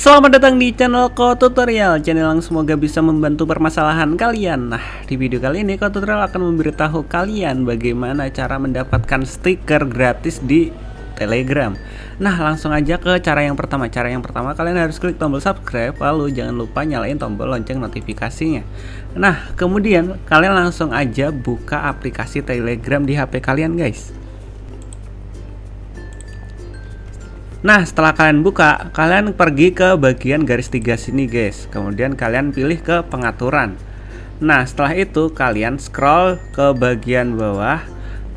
Selamat datang di channel Tutorial, channel yang semoga bisa membantu permasalahan kalian. Nah, di video kali ini Tutorial akan memberitahu kalian bagaimana cara mendapatkan stiker gratis di Telegram. Nah, langsung aja ke cara yang pertama. Cara yang pertama, kalian harus klik tombol subscribe, lalu jangan lupa nyalain tombol lonceng notifikasinya. Nah, kemudian kalian langsung aja buka aplikasi Telegram di HP kalian, guys. Nah, setelah kalian buka, kalian pergi ke bagian garis 3 sini, guys. Kemudian kalian pilih ke pengaturan. Nah, setelah itu kalian scroll ke bagian bawah.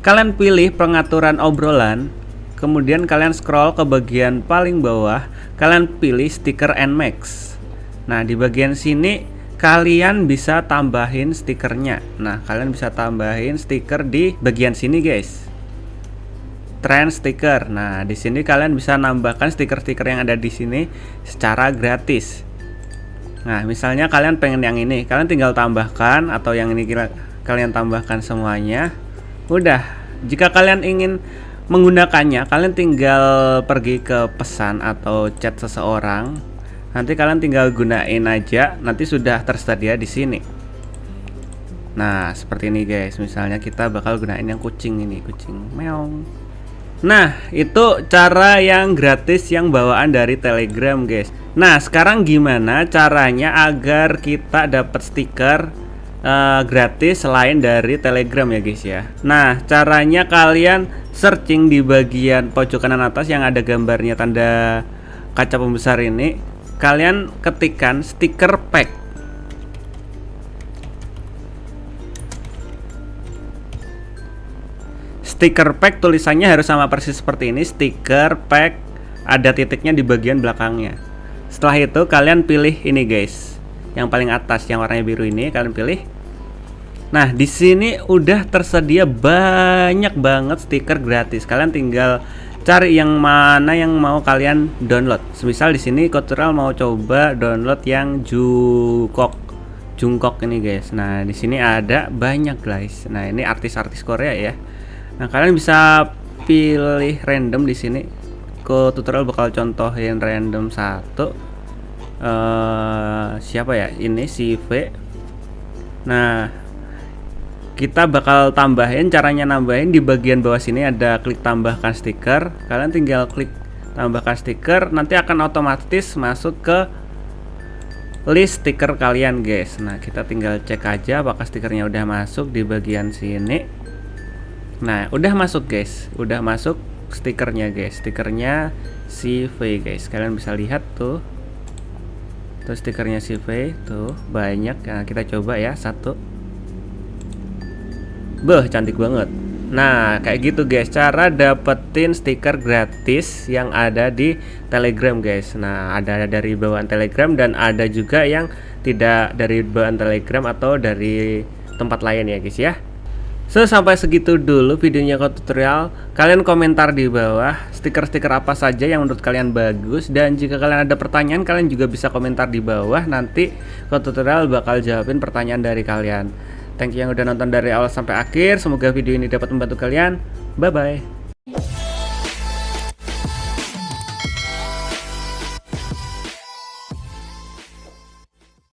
Kalian pilih pengaturan obrolan. Kemudian kalian scroll ke bagian paling bawah. Kalian pilih stiker NMAX. Nah, di bagian sini kalian bisa tambahin stikernya. Nah, kalian bisa tambahin stiker di bagian sini, guys. Trend stiker. Nah, di sini kalian bisa nambahkan stiker-stiker yang ada di sini secara gratis. Nah, misalnya kalian pengen yang ini, kalian tinggal tambahkan, atau yang ini kalian tambahkan semuanya. Udah. Jika kalian ingin menggunakannya, kalian tinggal pergi ke pesan atau chat seseorang. Nanti kalian tinggal gunain aja, nanti sudah tersedia di sini. Nah, seperti ini, guys. Misalnya kita bakal gunain yang kucing ini, kucing meong. Nah, itu cara yang gratis yang bawaan dari Telegram, guys. Nah, sekarang gimana caranya agar kita dapat stiker gratis selain dari Telegram ya, guys ya. Nah, caranya kalian searching di bagian pojok kanan atas yang ada gambarnya tanda kaca pembesar ini. Kalian ketikkan stiker pack. Stiker pack tulisannya harus sama persis seperti ini, stiker pack, ada titiknya di bagian belakangnya. Setelah itu kalian pilih ini, guys, yang paling atas yang warnanya biru ini kalian pilih. Nah, di sini udah tersedia banyak banget stiker gratis. Kalian tinggal cari yang mana yang mau kalian download. Semisal di sini Tutorial mau coba download yang Jungkook ini, guys. Nah, di sini ada banyak, guys. Nah, ini artis-artis Korea ya. Nah, kalian bisa pilih random di sini. Tutorial bakal contohin random satu. Siapa ya? Ini si V. Nah, kita bakal tambahin. Caranya nambahin di bagian bawah sini ada klik tambahkan stiker. Kalian tinggal klik tambahkan stiker, nanti akan otomatis masuk ke list stiker kalian, guys. Nah, kita tinggal cek aja apakah stikernya udah masuk di bagian sini. Nah, udah masuk, guys. Udah masuk stikernya, guys. Stikernya si V, guys. Kalian bisa lihat tuh. Tuh stikernya si V tuh banyak. Nah, kita coba ya satu. Beuh, cantik banget. Nah, kayak gitu, guys, cara dapetin stiker gratis yang ada di Telegram, guys. Nah, ada dari bawaan Telegram dan ada juga yang tidak dari bawaan Telegram atau dari tempat lain ya, guys ya. So, sampai segitu dulu videonya Tutorial. Kalian komentar di bawah stiker-stiker apa saja yang menurut kalian bagus. Dan jika kalian ada pertanyaan, kalian juga bisa komentar di bawah. Nanti Tutorial bakal jawabin pertanyaan dari kalian. Thank you yang udah nonton dari awal sampai akhir. Semoga video ini dapat membantu kalian. Bye-bye.